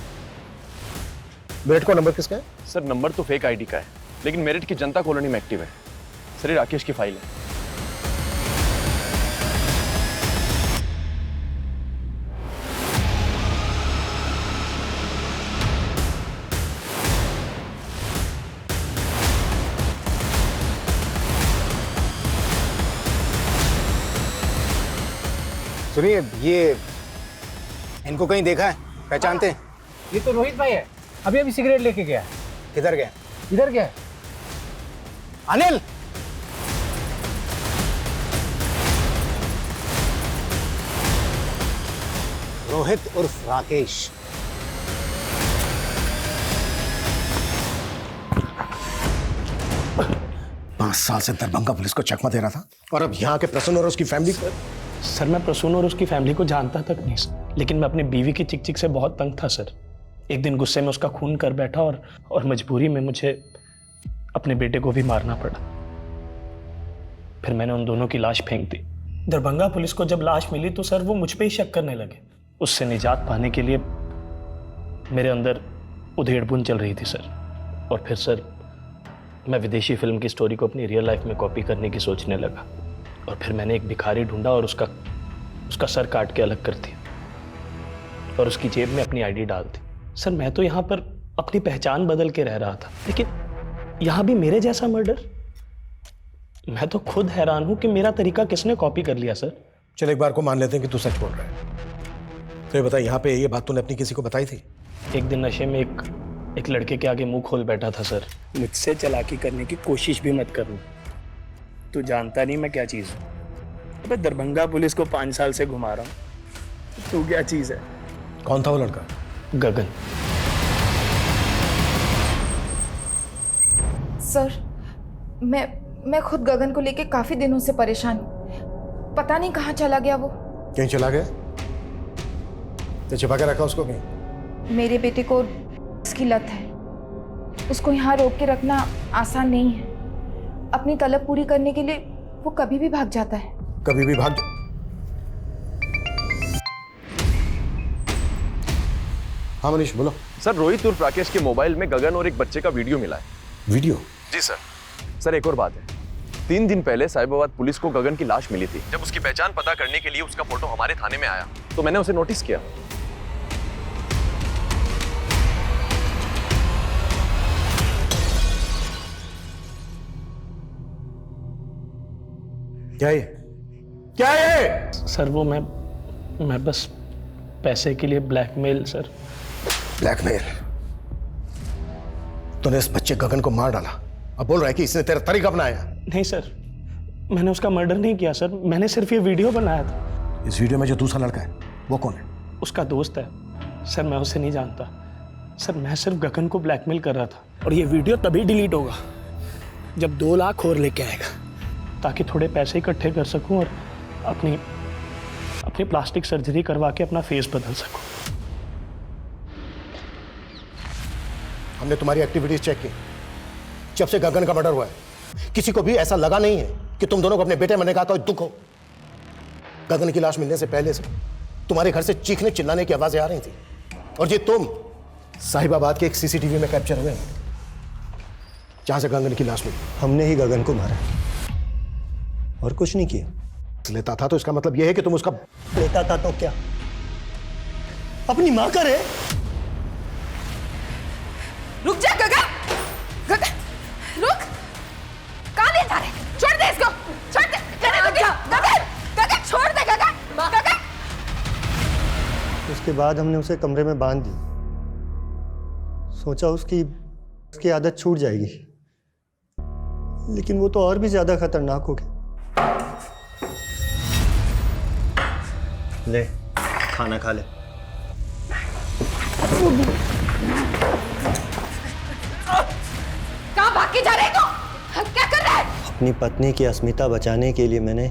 Speaker 9: मेरठ का नंबर किसका है?
Speaker 8: सर नंबर तो फेक आईडी का है, लेकिन मेरठ की जनता कॉलोनी में एक्टिव है। सर ये राकेश की फाइल है।
Speaker 10: सुनिए, ये इनको कहीं देखा है, पहचानते हैं?
Speaker 16: ये तो रोहित भाई है, अभी अभी सिगरेट लेके गया।
Speaker 10: किधर गए?
Speaker 16: इधर गया।
Speaker 10: अनिल, रोहित उर्फ राकेश।
Speaker 9: पांच साल से दरभंगा पुलिस को चकमा दे रहा था और अब यहाँ के प्रसून और उसकी फैमिली को।
Speaker 17: सर मैं प्रसून और उसकी फैमिली को जानता तक नहीं सर, लेकिन मैं अपनी बीवी की चिक चिक से बहुत तंग था सर। एक दिन गुस्से में उसका खून कर बैठा और मजबूरी में मुझे अपने बेटे को भी मारना पड़ा। फिर मैंने उन दोनों की लाश फेंक दी। दरभंगा पुलिस को जब लाश मिली तो सर वो मुझ पे ही शक करने लगे। उससे निजात पाने के लिए मेरे अंदर उधेड़-बुन चल रही थी सर। और फिर सर मैं विदेशी फिल्म की स्टोरी को अपनी रियल लाइफ में कॉपी करने की सोचने लगा। और फिर मैंने एक भिखारी ढूंढा और उसका सर काट के अलग कर दिया और उसकी जेब में अपनी आईडी डाल दी। सर मैं तो यहाँ पर अपनी पहचान बदल के रह रहा था, लेकिन यहाँ भी मेरे जैसा मर्डर। मैं तो खुद हैरान हूँ कि मेरा तरीका किसने कॉपी कर लिया सर।
Speaker 9: चल एक बार को मान लेते हैं कि तू सच बोल रहा है। तो ये बता, यहाँ पे ये बात तूने अपनी किसी को बताई थी?
Speaker 17: एक दिन नशे में एक लड़के के आगे मुंह खोल बैठा था सर। मुझसे चालाकी करने की कोशिश भी मत करना, तू जानता नहीं मैं क्या चीज़ हूँ। अबे दरभंगा पुलिस को 5 साल से घुमा रहा हूँ, तू क्या चीज़ है?
Speaker 9: कौन था वो लड़का?
Speaker 17: गगन।
Speaker 13: सर मैं खुद गगन को लेके काफी दिनों से परेशान हूँ। पता नहीं कहाँ चला गया वो।
Speaker 9: कहीं चला गया? तो छिपा के रखा उसको कहीं?
Speaker 13: मेरे बेटे को इसकी लत है, उसको यहाँ रोक के रखना आसान नहीं है। अपनी तलब पूरी करने के लिए वो कभी भी भाग जाता है।
Speaker 9: कभी भी भाग? हाँ मनीष बोलो।
Speaker 8: सर रोहित उर्फ राकेश के मोबाइल में गगन और एक बच्चे का वीडियो मिला है।
Speaker 9: वीडियो?
Speaker 8: जी सर। सर एक और बात है, 3 दिन पहले साहिबाबाद पुलिस को गगन की लाश मिली थी। जब उसकी पहचान पता करने के लिए उसका फोटो हमारे थाने में आया तो मैंने उसे नोटिस किया।
Speaker 9: क्या है?
Speaker 17: सर वो मैं बस पैसे के लिए ब्लैकमेल सर।
Speaker 9: ब्लैकमेल? तूने इस बच्चे गगन को मार डाला, अब बोल रहा है कि इसने तेरा तरीका अपनाया?
Speaker 17: नहीं सर, मैंने उसका मर्डर नहीं किया सर, मैंने सिर्फ ये वीडियो बनाया था।
Speaker 9: इस वीडियो में जो दूसरा लड़का है वो कौन है?
Speaker 17: उसका दोस्त है सर, मैं उसे नहीं जानता सर। मैं सिर्फ गगन को ब्लैकमेल कर रहा था। और ये वीडियो तभी डिलीट होगा जब 2 लाख और लेके आएगा, ताकि थोड़े पैसे इकट्ठे कर सकूं और अपनी प्लास्टिक सर्जरी करवा के अपना फेस बदल सकूं।
Speaker 9: हमने तुम्हारी एक्टिविटीज चेक की जब से गगन का मर्डर हुआ है। किसी को भी ऐसा लगा नहीं है कि तुम दोनों को अपने बेटे मरने का कोई दुख हो। गगन की लाश मिलने से पहले से तुम्हारे घर से चीखने चिल्लाने की आवाजें आ रही थी, और ये तुम साहिबाबाद के एक सीसीटीवी में कैप्चर हुए हैं जहां से गगन की लाश मिली।
Speaker 10: हमने ही गगन को मारा और कुछ नहीं किया।
Speaker 9: लेता था तो इसका मतलब यह है कि तुम उसका
Speaker 17: लेता था तो क्या अपनी मां का रे?
Speaker 13: रुक जा गगन, गगन रुक, कहाँ ले जा रहे? छोड़ दे इसको, छोड़ दे। गगन, गगन छोड़ दे गगन, गगन।
Speaker 18: उसके बाद हमने उसे कमरे में बांध दिया, सोचा उसकी आदत छूट जाएगी, लेकिन वो तो और भी ज्यादा खतरनाक हो गया। ले खाना खा ले।
Speaker 13: कहाँ भाग के जा रहे हो? क्या कर रहा है?
Speaker 18: अपनी पत्नी की अस्मिता बचाने के लिए मैंने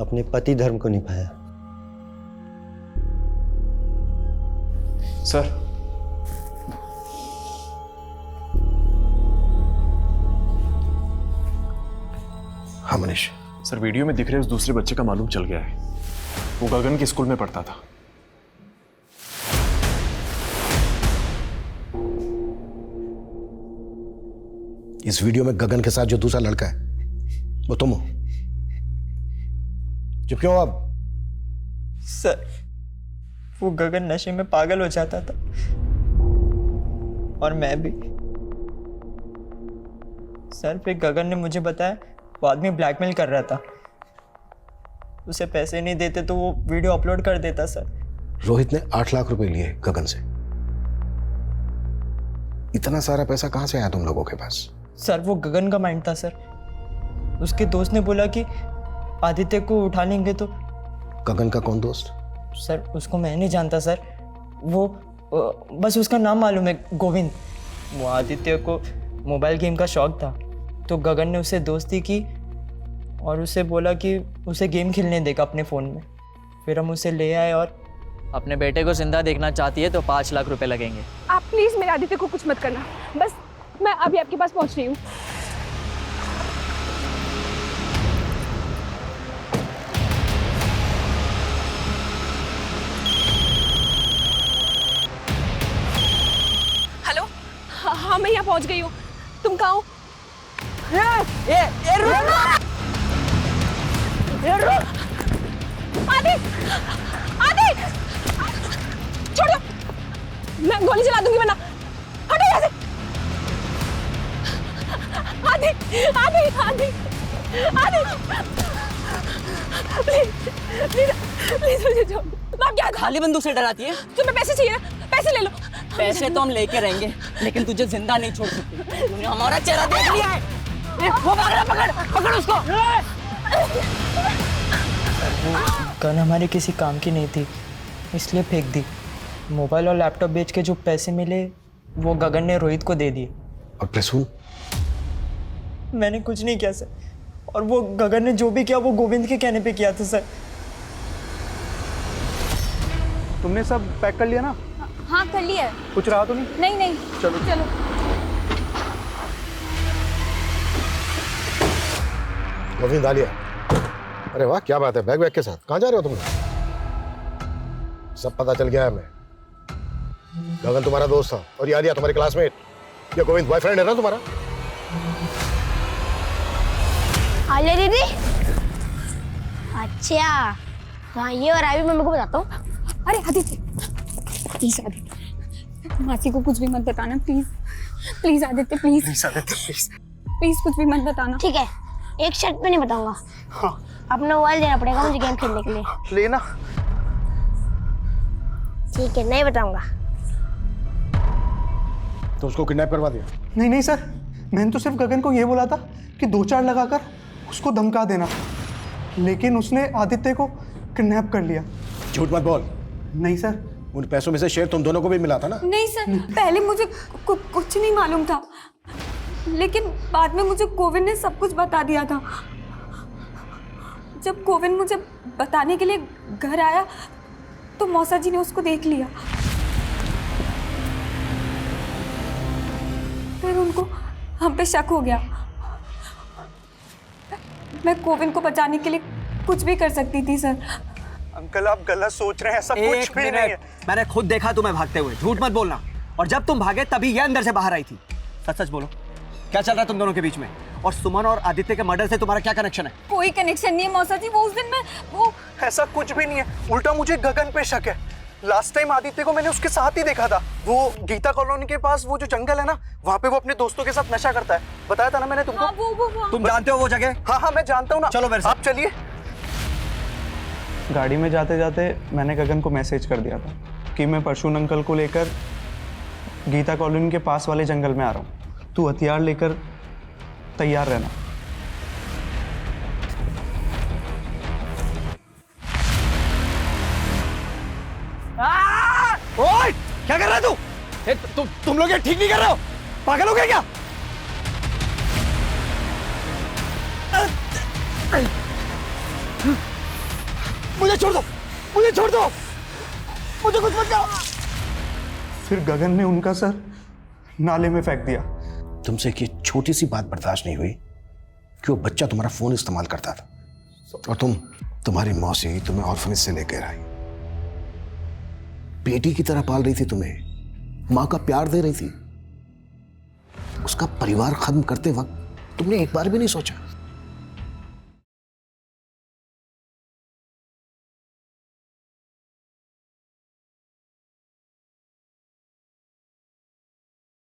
Speaker 18: अपने पति धर्म को निभाया।
Speaker 8: सर
Speaker 9: हाँ मनीष।
Speaker 8: सर वीडियो में दिख रहे उस दूसरे बच्चे का मालूम चल गया है, वो गगन के स्कूल में पढ़ता था।
Speaker 9: इस वीडियो में गगन के साथ जो दूसरा लड़का है वो तुम हो। चुप क्यों अब?
Speaker 19: सर वो गगन नशे में पागल हो जाता था और मैं भी। सर फिर गगन ने मुझे बताया वो आदमी ब्लैकमेल कर रहा था, उसे पैसे नहीं देते तो वो वीडियो अपलोड कर देता। सर
Speaker 9: रोहित ने 8 लाख रुपए लिए गगन से। इतना सारा पैसा कहां से आया तुम लोगों के पास?
Speaker 19: सर वो गगन का माइंड था सर। उसके दोस्त ने बोला कि आदित्य को उठा लेंगे तो।
Speaker 9: गगन का कौन दोस्त?
Speaker 19: सर उसको मैं नहीं जानता सर, वो बस उसका नाम मालूम है, गोविंद। वो आदित्य को मोबाइल गेम का शौक था तो गगन ने उसे दोस्ती की और उसे बोला कि उसे गेम खेलने देगा अपने फ़ोन में। फिर हम उसे ले आए और
Speaker 20: अपने बेटे को जिंदा देखना चाहती है तो 5 लाख रुपए लगेंगे।
Speaker 4: आप प्लीज मेरे आदित्य को कुछ मत करना, बस मैं अभी आपके पास पहुंच रही हूँ। हेलो, हाँ मैं यहाँ पहुंच गई हूँ, तुम कहाँ हो? आदि, आदि, छोड़ो, मैं गोली चला दूंगी वरना। हटो यहाँ से। आदि, आदि, आदि, आदि, प्लीज, प्लीज मुझे छोड़ दो। आप क्या
Speaker 20: खाली बंदूक से डराती है?
Speaker 4: तुम्हें पैसे चाहिए ना? पैसे ले लो।
Speaker 20: पैसे तो हम लेके रहेंगे लेकिन तुझे जिंदा नहीं छोड़ सकते। तूने हमारा चेहरा देख लिया है। वो भाग रहा, पकड़ पकड़ उसको।
Speaker 19: गन हमारे किसी काम की नहीं थी इसलिए फेंक दी। मोबाइल और लैपटॉप बेच के जो पैसे मिले वो गगन ने रोहित को दे दिए।
Speaker 9: और प्रसून?
Speaker 19: मैंने कुछ नहीं किया सर, और वो गगन ने जो भी किया वो गोविंद के कहने पे किया था सर।
Speaker 7: तुमने सब पैक कर लिया ना?
Speaker 4: हाँ कर लिया है।
Speaker 7: कुछ रहा तो नहीं?
Speaker 4: नहीं नहीं,
Speaker 7: चलो
Speaker 4: चलो।
Speaker 9: गोविंद आ लिया? अरे वाह क्या बात है, बैग वैग के साथ कहाँ जा रहे हो तुम? सब पता चल गया है हमें। गगन तुम्हारा दोस्त था और ये आलिया तुम्हारी क्लासमेट। ये गोविंद बॉयफ्रेंड है ना तुम्हारा?
Speaker 6: आलिया दीदी? अच्छा हाँ, ये और अभी मम्मी को बताता हूँ।
Speaker 4: अरे आदित्य, प्लीज आदित्य, मासी को कुछ भी मत बताना please. Please Aditya, please.
Speaker 7: Please Aditya, please.
Speaker 4: Please कुछ भी मत बताना।
Speaker 6: ठीक है, एक शर्त पे नहीं बताऊंगा।
Speaker 7: हाँ।
Speaker 6: अपना मोबाइल देना पड़ेगा मुझे गेम खेलने के लिए।
Speaker 7: लेना।
Speaker 6: ठीक है, नहीं बताऊंगा।
Speaker 9: तो उसको किडनैप करवा दिया?
Speaker 7: नहीं नहीं सर, मैंने तो सिर्फ गगन को ये बोला था कि 2-4 लगाकर उसको धमका देना, लेकिन उसने आदित्य को किडनैप कर लिया।
Speaker 9: झूठ मत बोल।
Speaker 7: नहीं सर।
Speaker 9: उन पैसों में से शेयर तुम दोनों को भी मिला था ना?
Speaker 4: नहीं सर, पहले मुझे कुछ नहीं मालूम था, लेकिन बाद में मुझे गोविंद ने सब कुछ बता दिया था। जब गोविंद मुझे बताने के लिए घर आया तो मौसा जी ने उसको देख लिया। फिर उनको हम पे शक हो गया। मैं गोविंद को बचाने के लिए कुछ भी कर सकती थी सर।
Speaker 7: अंकल आप गलत सोच रहे हैं, ऐसा कुछ भी नहीं है।
Speaker 2: मैंने खुद देखा तुम्हें भागते हुए, झूठ मत बोलना। और जब तुम भागे तभी ये अंदर से बाहर आई थी। सच सच बोलो, क्या चल रहा है तुम दोनों के बीच में? और सुमन और आदित्य के मर्डर से तुम्हारा क्या कनेक्शन है?
Speaker 4: कोई कनेक्शन नहीं है मौसा जी, वो उस दिन मैं वो
Speaker 7: ऐसा कुछ भी नहीं है, उल्टा मुझे गगन पे शक है। लास्ट टाइम आदित्य को मैंने उसके साथ ही देखा था, वो गीता कॉलोनी के पास वो जो जंगल है ना, वहाँ पे वो अपने दोस्तों के साथ नशा करता है। बताया था ना मैंने तुमको।
Speaker 4: हाँ, वो
Speaker 2: तुम जानते हो वो जगह?
Speaker 7: हाँ मैं जानता हूँ ना।
Speaker 2: चलो मेरे साथ।
Speaker 7: आप चलिए। गाड़ी में जाते जाते मैंने गगन को मैसेज कर दिया था कि मैं परशुन अंकल को लेकर गीता कॉलोनी के पास वाले जंगल में आ रहा हूँ, तू हथियार लेकर तैयार रहना।
Speaker 2: ओए, क्या कर रहा है तू? तुम लोग ये ठीक नहीं कर रहे हो? पागल हो गए क्या? मुझे छोड़ दो, मुझे छोड़ दो, मुझे कुछ मत करो।
Speaker 7: फिर गगन ने उनका सर नाले में फेंक दिया।
Speaker 9: तुमसे एक ये छोटी सी बात बर्दाश्त नहीं हुई कि वो बच्चा तुम्हारा फोन इस्तेमाल करता था और तुम्हारी मौसी तुम्हें ऑर्फनेज से लेकर आई, बेटी की तरह पाल रही थी तुम्हें, मां का प्यार दे रही थी। उसका परिवार खत्म करते वक्त तुमने एक बार भी नहीं सोचा